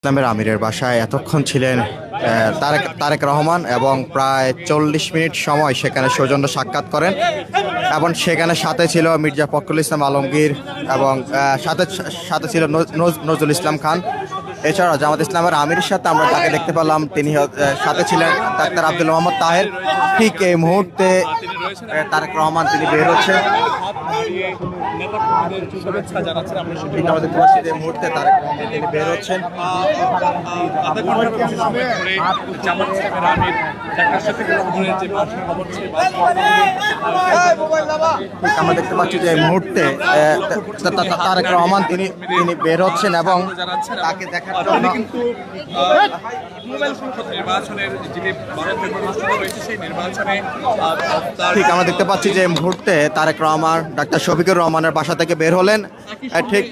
ইসলামের আমিরের বাসায় এতক্ষণ ছিলেন তারেক রহমান এবং প্রায় 40 মিনিট সময় সেখানে সৌজন্য সাক্ষাৎ করেন এবং সেখানে সাথে ছিল মির্জা ফখরুল ইসলাম আলমগীর এবং সাথে সাথে ছিল নজরুল ইসলাম খান। এছাড়া জামাত ইসলামের আমিরের সাথে আমরা তাকে দেখতে পেলাম, তিনি সাথে ছিলেন ডাক্তার আব্দুল মোহাম্মদ তাহের। ঠিক এই মুহূর্তে তারেক রহমান তিনি বের হচ্ছেন। এই মুহূর্তে তারেক রহমান তিনি বের হচ্ছেন। আমরা দেখতে পাচ্ছি যে এই মুহূর্তে তারেক রহমান তিনি বের হচ্ছেন এবং তাকে দেখার জন্য ঠিক আমরা দেখতে পাচ্ছি যে এই মুহূর্তে তারেক রহমান ডাক্তার শফিকুর রহমানের বাসা থেকে বের হলেন। ঠিক,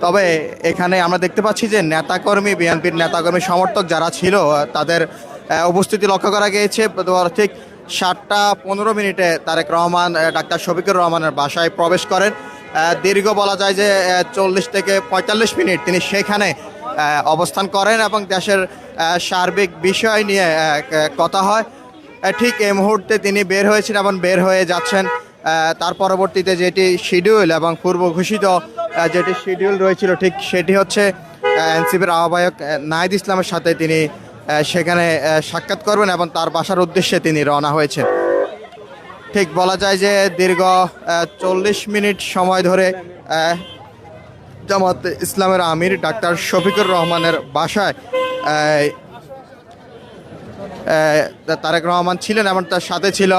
তবে এখানে আমরা দেখতে পাচ্ছি যে নেতাকর্মী, বিএনপির নেতাকর্মী সমর্থক যারা ছিল তাদের উপস্থিতি লক্ষ্য করা গিয়েছে। ঠিক 7:15 তারেক রহমান ডাক্তার শফিকুর রহমানের বাসায় প্রবেশ করেন। দীর্ঘ বলা যায় যে 40 থেকে 45 মিনিট তিনি সেখানে অবস্থান করেন এবং দেশের সার্বিক বিষয় নিয়ে কথা হয়। ঠিক এই মুহূর্তে তিনি বের হয়েছেন এবং বের হয়ে যাচ্ছেন। তার পরবর্তীতে যেটি শিডিউল এবং পূর্ব ঘোষিত যেটি শিডিউল রয়েছিল ঠিক সেটি হচ্ছে এনসিপির আহ্বায়ক নাহিদ ইসলামের সাথে তিনি সেখানে সাক্ষাৎ করবেন এবং তার বাসার উদ্দেশ্যে তিনি রওনা হয়েছেন। ঠিক বলা যায় যে দীর্ঘ 40 মিনিট সময় ধরে জামাত ইসলামের আমির ডাক্তার শফিকুর রহমানের বাসায় তারেক রহমান ছিলেন এবং তার সাথে ছিল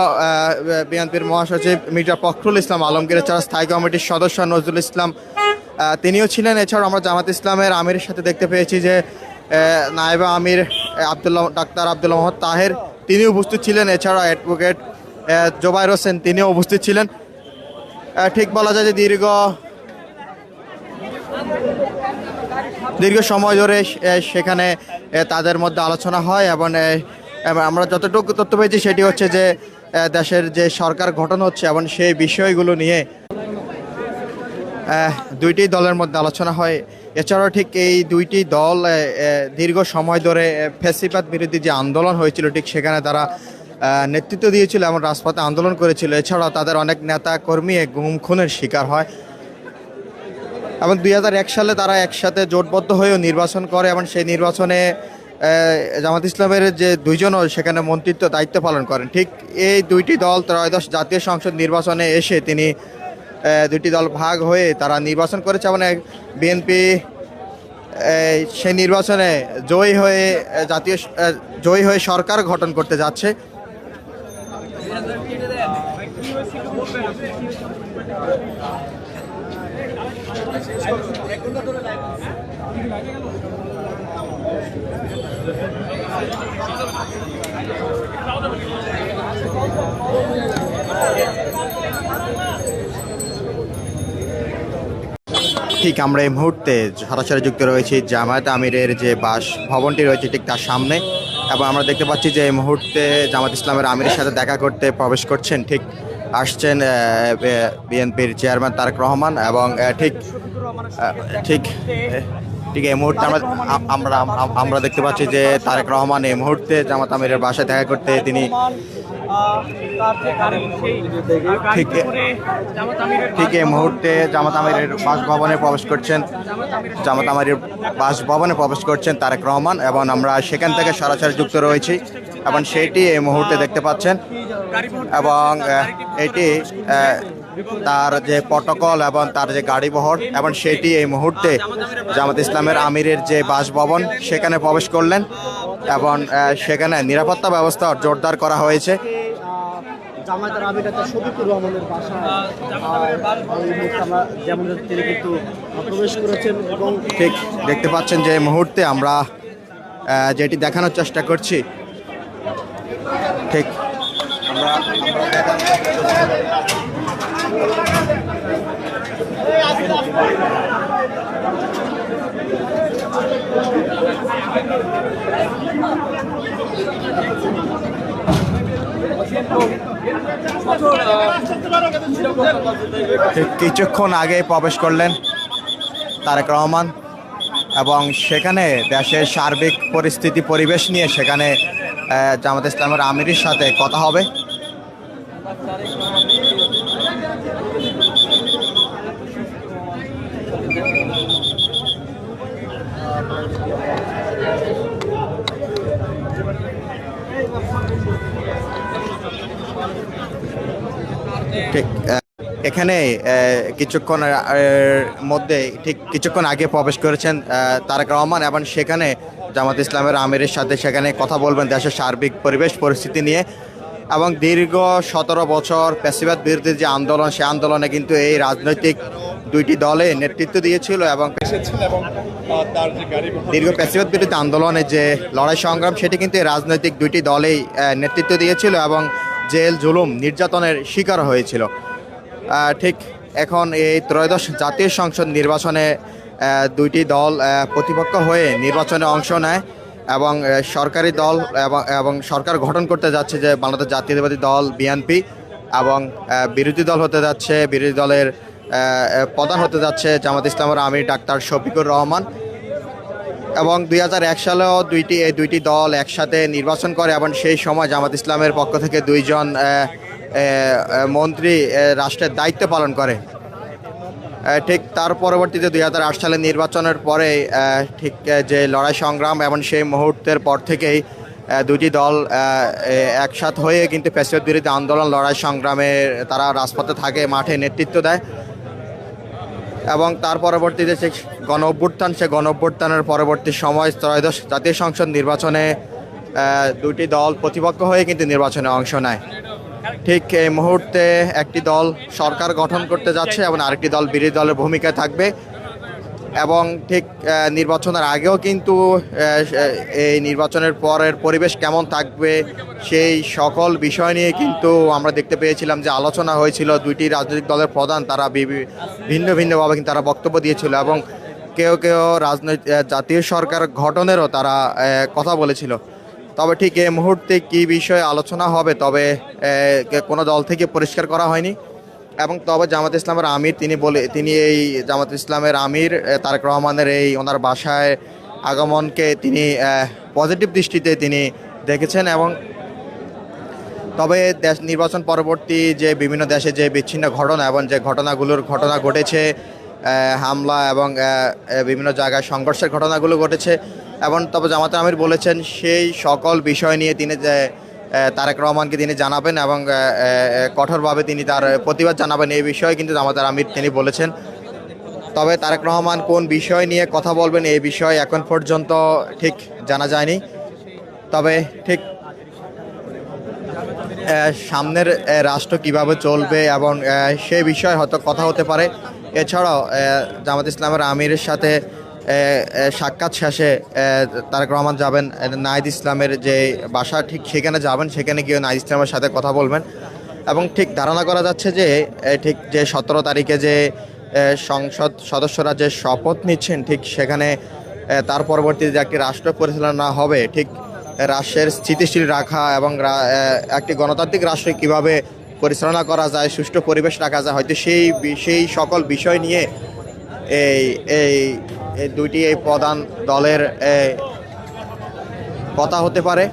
বিএনপির মহাসচিব মির্জা ফখরুল ইসলাম আলমগীর, এছাড়া স্থায়ী কমিটির সদস্য নজরুল ইসলাম তিনিও ছিলেন। এছাড়াও আমরা জামাত ইসলামের আমিরের সাথে দেখতে পেয়েছি যে নায়েবে আমির ডাক্তার আব্দুল মোহাম্মদ তাহের তিনি উপস্থিত ছিলেন। এছাড়া অ্যাডভোকেট জোবায়ের হোসেন তিনিও উপস্থিত ছিলেন। ঠিক বলা যায় যে দীর্ঘ সময় ধরে সেখানে তাদের মধ্যে আলোচনা হয় এবং আমরা যতটুকু তথ্য পেয়েছি সেটি হচ্ছে যে দেশের যে সরকার গঠন হচ্ছে এবং সেই বিষয়গুলো নিয়ে দুইটি দলের মধ্যে আলোচনা হয়। এছাড়াও ঠিক এই দুইটি দল দীর্ঘ সময় ধরে ফ্যাসিবাদ বিরোধী যে আন্দোলন হয়েছিল ঠিক সেখানে তারা নেতৃত্ব দিয়েছিল এবং রাজপথে আন্দোলন করেছিল। এছাড়াও তাদের অনেক নেতা কর্মী গুম খুনের শিকার হয় এবং 2001 সালে তারা একসাথে জোটবদ্ধ হয়েও নির্বাচন করে এবং সেই নির্বাচনে জামাত ইসলামের যে দুইজনও সেখানে মন্ত্রিত্ব দায়িত্ব পালন করেন। ঠিক এই দুইটি দল ত্রয়োদশ জাতীয় সংসদ নির্বাচনে এসে তিনি দুইটি দল ভাগ হয়ে তারা নির্বাচন করেছে এবং বিএনপি সেই নির্বাচনে জয়ী হয়ে সরকার গঠন করতে যাচ্ছে। ঠিক আমরা এই মুহূর্তে সরাসরি যুক্ত রয়েছি জামায়াত আমিরের যে বাসভবনটি রয়েছে ঠিক তার সামনে এবং আমরা দেখতে পাচ্ছি যে এই মুহূর্তে জামাত ইসলামের আমিরের সাথে দেখা করতে প্রবেশ করছেন। ঠিক আসছেন বিএনপির চেয়ারম্যান তারেক রহমান এবং ঠিক এই মুহূর্তে আমরা দেখতে পাচ্ছি যে তারেক রহমান এই মুহূর্তে জামাত আমিরের বাসায় দেখা করতে তিনি ঠিক এই মুহূর্তে জামাত আমিরের বাসভবনে প্রবেশ করছেন। জামাত আমিরের বাসভবনে প্রবেশ করছেন তারেক রহমান এবং আমরা সেখান থেকে সরাসরি যুক্ত রয়েছি এবং সেটি এই মুহূর্তে দেখতে পাচ্ছেন এবং এটি তার যে প্রটোকল এবং তার যে গাড়িবহর এবং সেটি এই মুহূর্তে জামাত ইসলামের আমিরের যে বাসভবন সেখানে প্রবেশ করলেন এবং সেখানে নিরাপত্তা ব্যবস্থা জোরদার করা হয়েছে। জামায়াতের আমির ডাক্তার শফিকুর রহমানের বাসায় যেমন তিনি কিন্তু প্রবেশ করেছেন এবং ঠিক দেখতে পাচ্ছেন যে এই মুহূর্তে আমরা যেটি দেখানোর চেষ্টা করছি ঠিক কিছুক্ষণ আগে প্রবেশ করলেন তারেক রহমান এবং সেখানে দেশের সার্বিক পরিস্থিতি পরিবেশ নিয়ে সেখানে জামাত ইসলামের আমিরের সাথে কথা হবে। ঠিক এখানে কিছুক্ষণ আগে প্রবেশ করেছেন তারেক রহমান এবং সেখানে জামাত ইসলামের আমিরের সাথে সেখানে কথা বলবেন দেশের সার্বিক পরিবেশ পরিস্থিতি নিয়ে। এবং দীর্ঘ 17 বছর ফ্যাসিবাদ বিরোধী যে আন্দোলন, সে আন্দোলনে কিন্তু এই রাজনৈতিক দুইটি দলে নেতৃত্ব দিয়েছিল এবং দীর্ঘ ফ্যাসিবাদ বিরোধী আন্দোলনে যে লড়াই সংগ্রাম, সেটি কিন্তু এই রাজনৈতিক দুইটি দলেই নেতৃত্ব দিয়েছিল এবং জেল জুলুম নির্যাতনের শিকার হয়েছিল। ঠিক এখন এই ত্রয়োদশ জাতীয় সংসদ নির্বাচনে দুইটি দল প্রতিপক্ষ হয়ে নির্বাচনে অংশ নেয় এবং সরকারি দল এবং সরকার গঠন করতে যাচ্ছে যে বাংলাদেশ জাতীয়তাবাদী দল বিএনপি, এবং বিরোধী দল হতে যাচ্ছে, বিরোধী দলের প্রধান হতে যাচ্ছে জামাত ইসলামের আমির ডাক্তার শফিকুর রহমান। এবং 2001 সালেও এই দুইটি দল একসাথে নির্বাচন করে এবং সেই সময় জামাত ইসলামের পক্ষ থেকে দুইজন মন্ত্রী রাষ্ট্রের দায়িত্ব পালন করে। ঠিক তার পরবর্তীতে 2008 সালের নির্বাচনের পরে ঠিক যে লড়াই সংগ্রাম এবং সেই মুহূর্তের পর থেকেই দুটি দল একসাথ হয়ে কিন্তু ফ্যাসিবাদ বিরোধী আন্দোলন লড়াই সংগ্রামে তারা রাজপথে থাকে, মাঠে নেতৃত্ব দেয়। এবং তার পরবর্তীতে সে গণ অভ্যুত্থানের পরবর্তী সময় ত্রয়োদশ জাতীয় সংসদ নির্বাচনে দুটি দল প্রতিপক্ষ হয়ে কিন্তু নির্বাচনে অংশ নেয়। ঠিক এই মুহূর্তে একটি দল সরকার গঠন করতে যাচ্ছে এবং আরেকটি দল বিরোধী দলের ভূমিকায় থাকবে। এবং ঠিক নির্বাচনের আগেও কিন্তু এই নির্বাচনের পরের পরিবেশ কেমন থাকবে সেই সকল বিষয় নিয়ে কিন্তু আমরা দেখতে পেয়েছিলাম যে আলোচনা হয়েছিল। দুইটি রাজনৈতিক দলের প্রধান তারা ভিন্ন ভিন্নভাবে কিন্তু তারা বক্তব্য দিয়েছিল এবং কেউ জাতীয় সরকার গঠনেরও তারা কথা বলেছিল। তবে ঠিক এই মুহূর্তে কী বিষয়ে আলোচনা হবে তবে কোনো দল থেকে পরিষ্কার করা হয়নি। এবং তবে জামাত ইসলামের আমির তিনি এই জামাত ইসলামের আমির তারেক রহমানের ওনার বাসায় আগমনকে তিনি পজিটিভ দৃষ্টিতে তিনি দেখেছেন। এবং তবে নির্বাচন পরবর্তী যে বিভিন্ন দেশে যে বিচ্ছিন্ন ঘটনা এবং যে ঘটনা ঘটেছে, হামলা এবং বিভিন্ন জায়গায় সংঘর্ষের ঘটনাগুলো ঘটেছে, এবং তবে জামাতের আমির বলেছেন সেই সকল বিষয় নিয়ে তিনি তারেক রহমানকে তিনি জানাবেন এবং কঠোরভাবে তিনি তার প্রতিবাদ জানাবেন, এই বিষয়ে কিন্তু জামাতের আমির তিনি বলেছেন। তবে তারেক রহমান কোন বিষয় নিয়ে কথা বলবেন এই বিষয়ে এখন পর্যন্ত ঠিক জানা যায়নি। তবে ঠিক সামনের রাষ্ট্র কিভাবে চলবে এবং সেই বিষয়ে হয়তো কথা হতে পারে। এছাড়াও জামাত ইসলামের আমিরের সাথে সাক্ষাৎ শেষে তারেক রহমান যাবেন নাহিদ ইসলামের যে বাসা, ঠিক সেখানে যাবেন, সেখানে গিয়ে নাহিদ ইসলামের সাথে কথা বলবেন। এবং ঠিক ধারণা করা যাচ্ছে যে ঠিক যে 17 তারিখে যে সংসদ সদস্যরা যে শপথ নিচ্ছেন, ঠিক সেখানে তার পরবর্তীতে যে একটি রাষ্ট্র পরিচালনা হবে, ঠিক রাষ্ট্রের স্থিতিশীল রাখা এবং একটি গণতান্ত্রিক রাষ্ট্রে কীভাবে পরিচালনা করা যায়, সুষ্ঠু পরিবেশ রাখা যায়, হয়তো সেই সকল বিষয় নিয়ে এই দুইটি প্রধান দলের কথা হতে পারে।